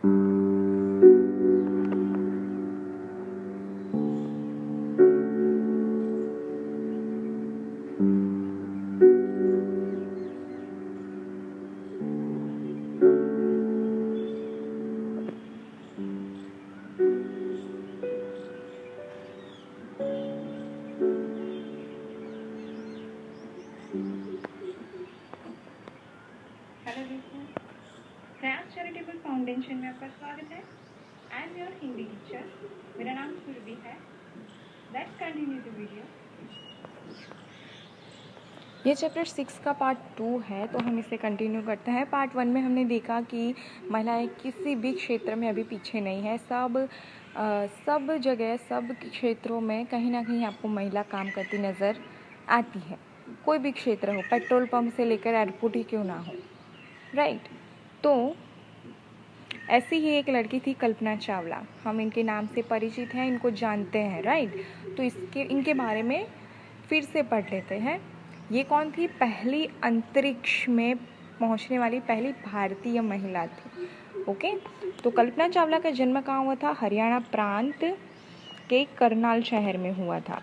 Hello दोस्तों, प्रयास charitable foundation में आपका स्वागत है। I am your Hindi teacher. मेरा नाम सुरभि है। Let's continue the video. ये चैप्टर 6 का पार्ट 2 है, तो हम इसे कंटिन्यू करते हैं। पार्ट 1 में हमने देखा कि महिलाएं किसी भी क्षेत्र में अभी पीछे नहीं है। सब जगह, सब क्षेत्रों में कहीं ना कहीं आपको महिला काम करती नज़र आती है। कोई भी क्षेत्र हो, पेट्रोल पंप से लेकर एयरपोर्ट ही क्यों ना हो, राइट। तो ऐसी ही एक लड़की थी कल्पना चावला। हम इनके नाम से परिचित हैं, इनको जानते हैं, राइट। तो इनके बारे में फिर से पढ़ लेते हैं। ये कौन थी? पहली अंतरिक्ष में पहुंचने वाली पहली भारतीय महिला थी। ओके, तो कल्पना चावला का जन्म कहाँ हुआ था? हरियाणा प्रांत के करनाल शहर में हुआ था।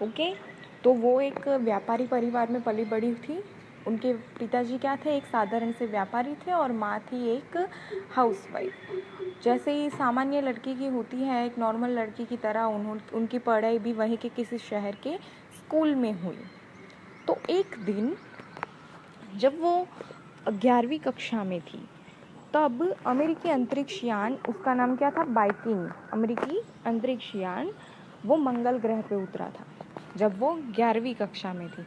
ओके, तो वो एक व्यापारी परिवार में पली बड़ी थी। उनके पिताजी क्या थे? एक साधारण से व्यापारी थे और माँ थी एक हाउसवाइफ। जैसे ही सामान्य लड़की की होती है, एक नॉर्मल लड़की की तरह उनकी पढ़ाई भी वहीं के किसी शहर के स्कूल में हुई। तो एक दिन जब वो 11वीं कक्षा में थी, तब अमेरिकी अंतरिक्ष यान, उसका नाम क्या था? वाइकिंग, अमेरिकी अंतरिक्ष यान, वो मंगल ग्रह पे उतरा था जब वो 11वीं कक्षा में थी।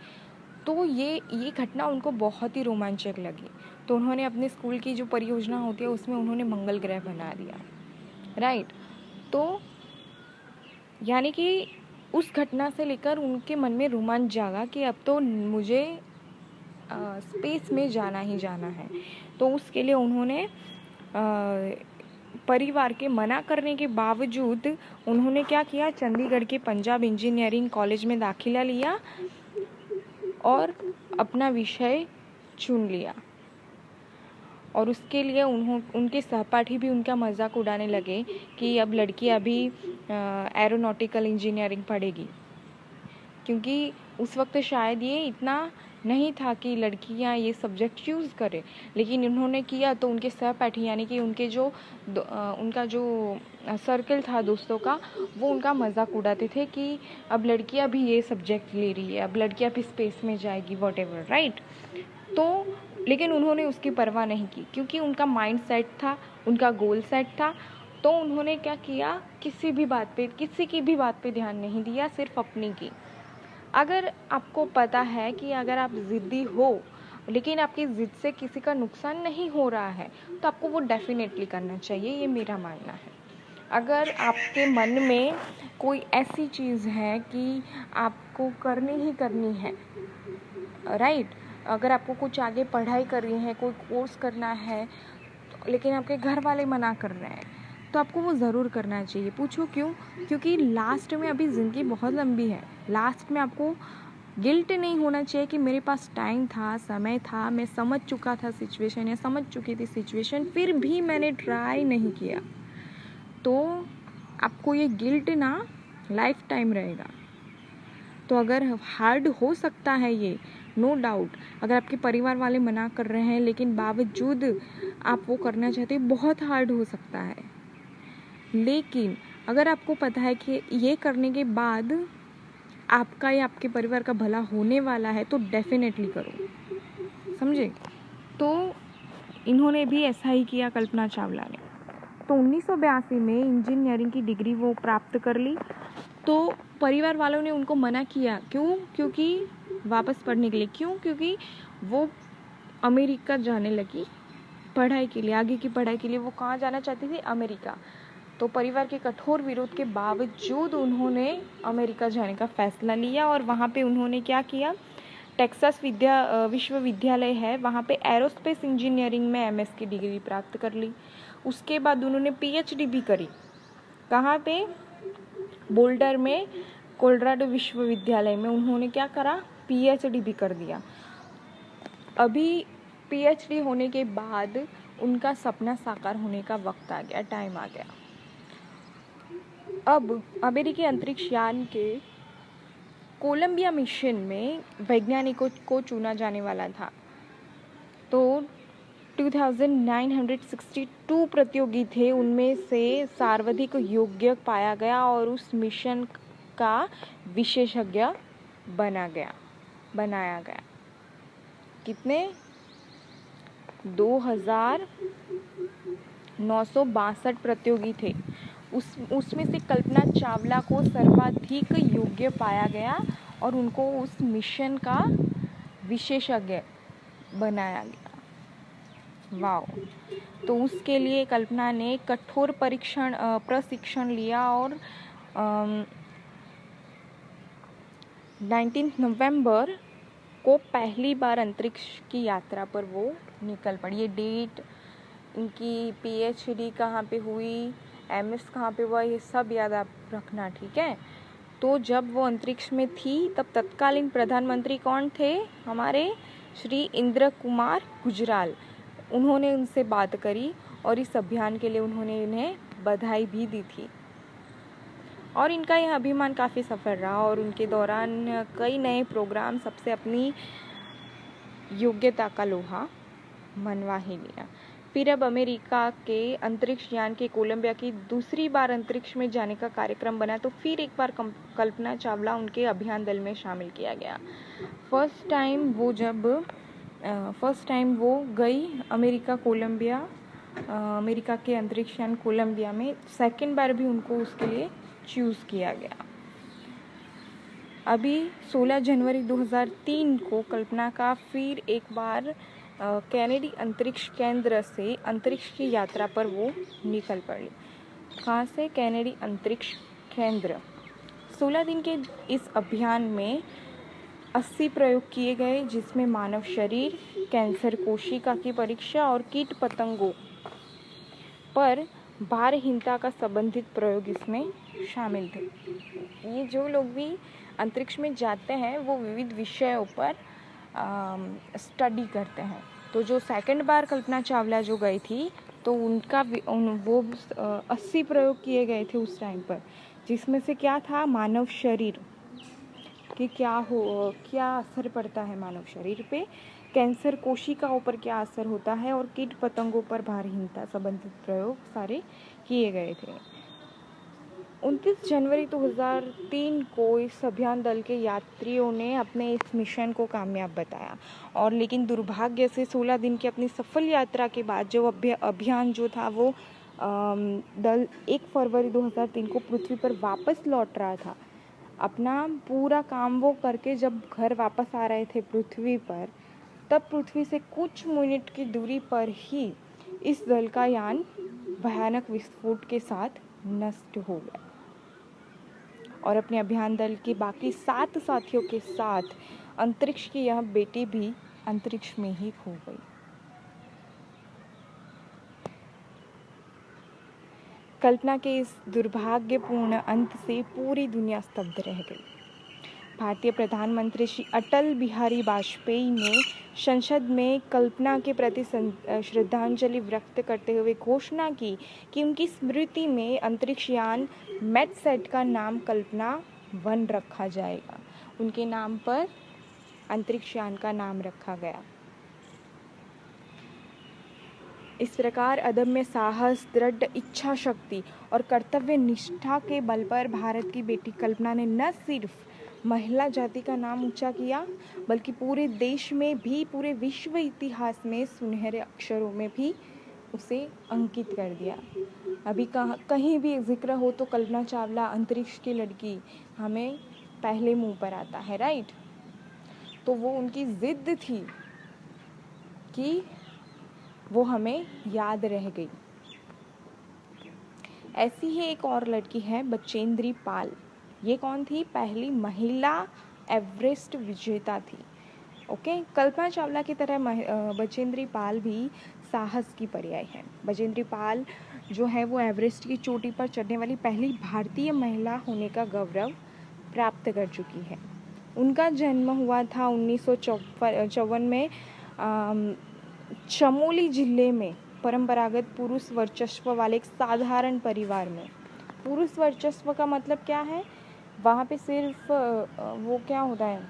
तो ये घटना उनको बहुत ही रोमांचक लगी। तो उन्होंने अपने स्कूल की जो परियोजना होती है उसमें उन्होंने मंगल ग्रह बना दिया, राइट। तो यानी कि उस घटना से लेकर उनके मन में रोमांच जागा कि अब तो मुझे स्पेस में जाना ही जाना है। तो उसके लिए उन्होंने परिवार के मना करने के बावजूद उन्होंने क्या किया? चंडीगढ़ के पंजाब इंजीनियरिंग कॉलेज में दाखिला लिया और अपना विषय चुन लिया। और उसके लिए उनके सहपाठी भी उनका मजाक उड़ाने लगे कि अब लड़की अभी एरोनॉटिकल इंजीनियरिंग पढ़ेगी, क्योंकि उस वक्त शायद ये इतना नहीं था कि लड़कियां ये सब्जेक्ट चूज़ करें। लेकिन उन्होंने किया तो उनके सहपाठी यानी कि उनका जो सर्कल था दोस्तों का, वो उनका मजाक उड़ाते थे कि अब लड़कियां भी ये सब्जेक्ट ले रही है, अब लड़कियां भी स्पेस में जाएगी, वॉटेवर, राइट। तो लेकिन उन्होंने उसकी परवाह नहीं की, क्योंकि उनका माइंड सेट था, उनका गोल सेट था। तो उन्होंने क्या किया? किसी की भी बात पे ध्यान नहीं दिया, सिर्फ अपनी की। अगर आपको पता है कि अगर आप ज़िद्दी हो लेकिन आपकी ज़िद से किसी का नुकसान नहीं हो रहा है, तो आपको वो डेफिनेटली करना चाहिए, ये मेरा मानना है। अगर आपके मन में कोई ऐसी चीज़ है कि आपको करनी ही करनी है, राइट, अगर आपको कुछ आगे पढ़ाई करनी है, कोई कोर्स करना है, लेकिन आपके घर वाले मना कर रहे हैं, तो आपको वो ज़रूर करना चाहिए। पूछो क्यों? क्योंकि लास्ट में अभी ज़िंदगी बहुत लंबी है। लास्ट में आपको गिल्ट नहीं होना चाहिए कि मेरे पास टाइम था, समय था, मैं समझ चुका था सिचुएशन या समझ चुकी थी सिचुएशन, फिर भी मैंने ट्राई नहीं किया। तो आपको ये गिल्ट ना लाइफ टाइम रहेगा। तो अगर हार्ड हो सकता है ये, नो डाउट, अगर आपके परिवार वाले मना कर रहे हैं लेकिन बावजूद आप वो करना चाहते हैं, बहुत हार्ड हो सकता है। लेकिन अगर आपको पता है कि ये करने के बाद आपका या आपके परिवार का भला होने वाला है, तो डेफिनेटली करो, समझे। तो इन्होंने भी ऐसा ही किया, कल्पना चावला ने। तो 1982 में इंजीनियरिंग की डिग्री वो प्राप्त कर ली। तो परिवार वालों ने उनको मना किया। क्यों? क्योंकि वापस पढ़ने के लिए। क्यों? क्योंकि वो अमेरिका जाने लगी पढ़ाई के लिए, आगे की पढ़ाई के लिए। वो कहाँ जाना चाहती थी? अमेरिका। तो परिवार के कठोर विरोध के बावजूद उन्होंने अमेरिका जाने का फैसला लिया और वहाँ पे उन्होंने क्या किया? टेक्सास विश्वविद्यालय है, वहाँ पे एरोस्पेस इंजीनियरिंग में एमएस की डिग्री प्राप्त कर ली। उसके बाद उन्होंने पीएचडी भी करी। कहाँ पे? बोल्डर में कोलोराडो विश्वविद्यालय में उन्होंने क्या करा? पीएचडी भी कर दिया। अभी पीएचडी होने के बाद उनका सपना साकार होने का वक्त आ गया, टाइम आ गया। अब अमेरिकी अंतरिक्ष यान के कोलंबिया मिशन में वैज्ञानिकों को चुना जाने वाला था। तो 2962 प्रतियोगी थे, उनमें से सर्वाधिक योग्य पाया गया और उस मिशन का विशेषज्ञ बनाया गया। कितने? 2962 प्रतियोगी थे। उसमें से कल्पना चावला को सर्वाधिक योग्य पाया गया और उनको उस मिशन का विशेषज्ञ बनाया गया। वाओ! तो उसके लिए कल्पना ने कठोर प्रशिक्षण लिया और 19 नवंबर को पहली बार अंतरिक्ष की यात्रा पर वो निकल पड़ी। ये डेट, इनकी PhD कहाँ पे हुई, MS कहाँ पे हुआ, ये सब याद आप रखना, ठीक है। तो जब वो अंतरिक्ष में थी तब तत्कालीन प्रधानमंत्री कौन थे? हमारे श्री इंद्र कुमार गुजराल। उन्होंने उनसे बात करी और इस अभियान के लिए उन्होंने इन्हें बधाई भी दी थी। और इनका यह अभियान काफ़ी सफल रहा और उनके दौरान कई नए प्रोग्राम सबसे अपनी योग्यता का लोहा मनवा ही लिया। फिर अब अमेरिका के अंतरिक्ष यान के कोलंबिया की दूसरी बार अंतरिक्ष में जाने का कार्यक्रम बना, तो फिर एक बार कल्पना चावला उनके अभियान दल में शामिल किया गया। फर्स्ट टाइम वो गई अमेरिका के अंतरिक्ष यान कोलंबिया में। सेकेंड बार भी उनको उसके लिए चूज़ किया गया। अभी 16 जनवरी 2003 को कल्पना का फिर एक बार कैनेडी अंतरिक्ष केंद्र से अंतरिक्ष की यात्रा पर वो निकल पड़ी। कहाँ से? कैनेडी अंतरिक्ष केंद्र। 16 दिन के इस अभियान में 80 प्रयोग किए गए, जिसमें मानव शरीर, कैंसर कोशिका की परीक्षा और कीट पतंगों पर भारहीनता का संबंधित प्रयोग इसमें शामिल थे। ये जो लोग भी अंतरिक्ष में जाते हैं वो विविध विषयों पर स्टडी करते हैं। तो जो सेकंड बार कल्पना चावला जो गई थी तो वो 80 प्रयोग किए गए थे उस टाइम पर, जिसमें से क्या था? मानव शरीर कि क्या असर पड़ता है मानव शरीर पे, कैंसर कोशिकाओं पर क्या असर होता है और कीट पतंगों पर भारहीनता संबंधित प्रयोग सारे किए गए थे। 29 जनवरी 2003 को इस अभियान दल के यात्रियों ने अपने इस मिशन को कामयाब बताया और लेकिन दुर्भाग्य से 16 दिन की अपनी सफल यात्रा के बाद जो अभियान जो था वो दल 1 फरवरी 2003 को पृथ्वी पर वापस लौट रहा था। अपना पूरा काम वो करके जब घर वापस आ रहे थे पृथ्वी पर, तब पृथ्वी से कुछ मिनट की दूरी पर ही इस दल का यान भयानक विस्फोट के साथ नष्ट हो गया और अपने अभियान दल के बाकी 7 साथियों के साथ अंतरिक्ष की यह बेटी भी अंतरिक्ष में ही खो गई। कल्पना के इस दुर्भाग्यपूर्ण अंत से पूरी दुनिया स्तब्ध रह गई। भारतीय प्रधानमंत्री श्री अटल बिहारी वाजपेयी ने संसद में कल्पना के प्रति श्रद्धांजलि व्यक्त करते हुए घोषणा की कि उनकी स्मृति में अंतरिक्ष यान मेटसैट का नाम कल्पना 1 रखा जाएगा। उनके नाम पर अंतरिक्ष यान का नाम रखा गया। इस प्रकार अदम्य साहस, दृढ़ इच्छा शक्ति और कर्तव्य निष्ठा के बल पर भारत की बेटी कल्पना ने न सिर्फ महिला जाति का नाम ऊंचा किया, बल्कि पूरे देश में भी, पूरे विश्व इतिहास में सुनहरे अक्षरों में भी उसे अंकित कर दिया। अभी कहीं भी जिक्र हो तो कल्पना चावला अंतरिक्ष की लड़की हमें पहले मुंह पर आता है, राइट। तो वो उनकी जिद थी कि वो हमें याद रह गई। ऐसी ही एक और लड़की है बचेंद्री पाल। ये कौन थी? पहली महिला एवरेस्ट विजेता थी। ओके, कल्पना चावला की तरह बचेंद्री पाल भी साहस की पर्याय है। बचेंद्री पाल जो है वो एवरेस्ट की चोटी पर चढ़ने वाली पहली भारतीय महिला होने का गौरव प्राप्त कर चुकी है। उनका जन्म हुआ था 1954 में चमोली जिले में परंपरागत पुरुष वर्चस्व वाले एक साधारण परिवार में। पुरुष वर्चस्व का मतलब क्या है? वहाँ पे सिर्फ वो क्या होता है,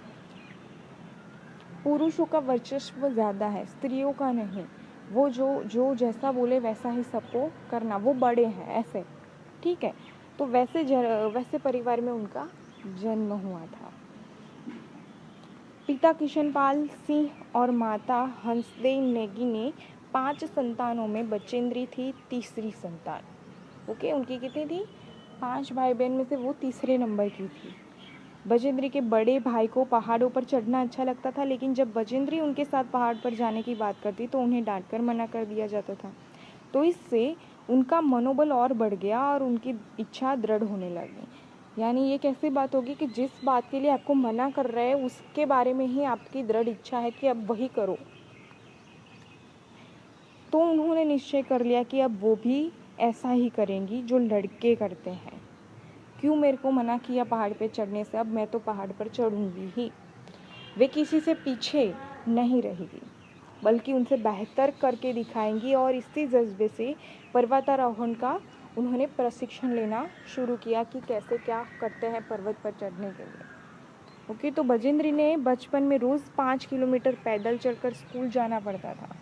पुरुषों का वर्चस्व ज़्यादा है, स्त्रियों का नहीं। वो जो जैसा बोले वैसा ही सबको करना, वो बड़े हैं ऐसे, ठीक है। तो वैसे परिवार में उनका जन्म हुआ था। पिता किशनपाल सिंह और माता हंसदेव नेगी ने 5 संतानों में बचेंद्री थी तीसरी संतान। ओके, उनकी कितनी थी? 5 भाई बहन में से वो तीसरे नंबर की थी। बचेंद्री के बड़े भाई को पहाड़ों पर चढ़ना अच्छा लगता था, लेकिन जब बचेंद्री उनके साथ पहाड़ पर जाने की बात करती तो उन्हें डांटकर मना कर दिया जाता था। तो इससे उनका मनोबल और बढ़ गया और उनकी इच्छा दृढ़ होने लगी। यानी ये कैसी बात होगी कि जिस बात के लिए आपको मना कर रहे हैं उसके बारे में ही आपकी दृढ़ इच्छा है कि अब वही करो। तो उन्होंने निश्चय कर लिया कि अब वो भी ऐसा ही करेंगी जो लड़के करते हैं। क्यों मेरे को मना किया पहाड़ पे चढ़ने से, अब मैं तो पहाड़ पर चढ़ूंगी ही। वे किसी से पीछे नहीं रहेगी, बल्कि उनसे बेहतर करके दिखाएंगी। और इसी जज्बे से पर्वतारोहण का उन्होंने प्रशिक्षण लेना शुरू किया कि कैसे क्या करते हैं पर्वत पर चढ़ने के लिए। ओके, तो बजेंद्री ने बचपन में रोज़ 5 किलोमीटर पैदल चलकर स्कूल जाना पड़ता था।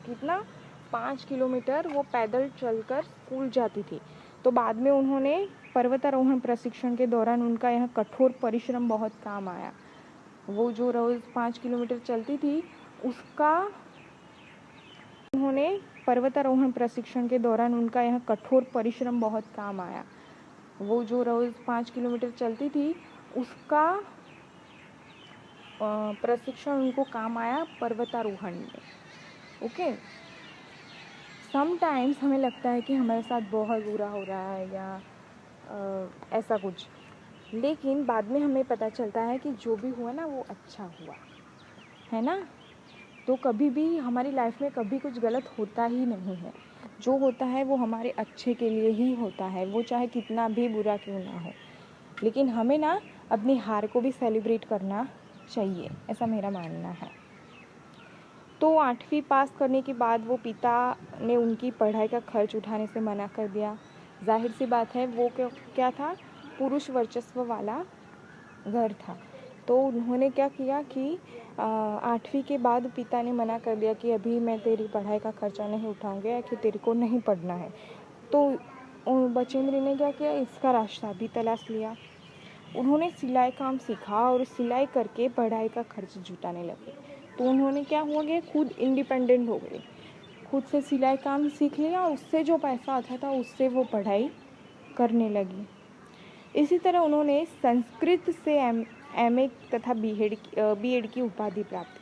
कितना? 5 किलोमीटर वो पैदल चलकर स्कूल जाती थी। तो बाद में उन्होंने पर्वतारोहण प्रशिक्षण के दौरान उनका यह कठोर परिश्रम बहुत काम आया। वो जो रोज़ 5 किलोमीटर चलती थी उसका उन्होंने पर्वतारोहण प्रशिक्षण के दौरान उनका यह कठोर परिश्रम बहुत काम आया। वो जो रोज़ 5 किलोमीटर चलती थी उसका प्रशिक्षण उनको काम आया पर्वतारोहण में। ओके, समटाइम्स हमें लगता है कि हमारे साथ बहुत बुरा हो रहा है या ऐसा कुछ, लेकिन बाद में हमें पता चलता है कि जो भी हुआ ना वो अच्छा हुआ है ना। तो कभी भी हमारी लाइफ में कभी कुछ गलत होता ही नहीं है। जो होता है वो हमारे अच्छे के लिए ही होता है, वो चाहे कितना भी बुरा क्यों ना हो। लेकिन हमें ना अपनी हार को भी सेलिब्रेट करना चाहिए, ऐसा मेरा मानना है। तो 8वीं पास करने के बाद वो पिता ने उनकी पढ़ाई का खर्च उठाने से मना कर दिया। जाहिर सी बात है, वो क्या था, पुरुष वर्चस्व वाला घर था। तो उन्होंने क्या किया कि 8वीं के बाद पिता ने मना कर दिया कि अभी मैं तेरी पढ़ाई का खर्चा नहीं उठाऊंगा कि तेरे को नहीं पढ़ना है। तो बचेंद्री ने क्या किया, इसका रास्ता भी तलाश लिया। उन्होंने सिलाई काम सीखा और सिलाई करके पढ़ाई का खर्च जुटाने लगे। तो उन्होंने क्या हुआ कि खुद इंडिपेंडेंट हो गए, खुद से सिलाई काम सीख लिया, उससे जो पैसा आता था उससे वो पढ़ाई करने लगी। इसी तरह उन्होंने संस्कृत से एमए तथा बीएड की उपाधि प्राप्त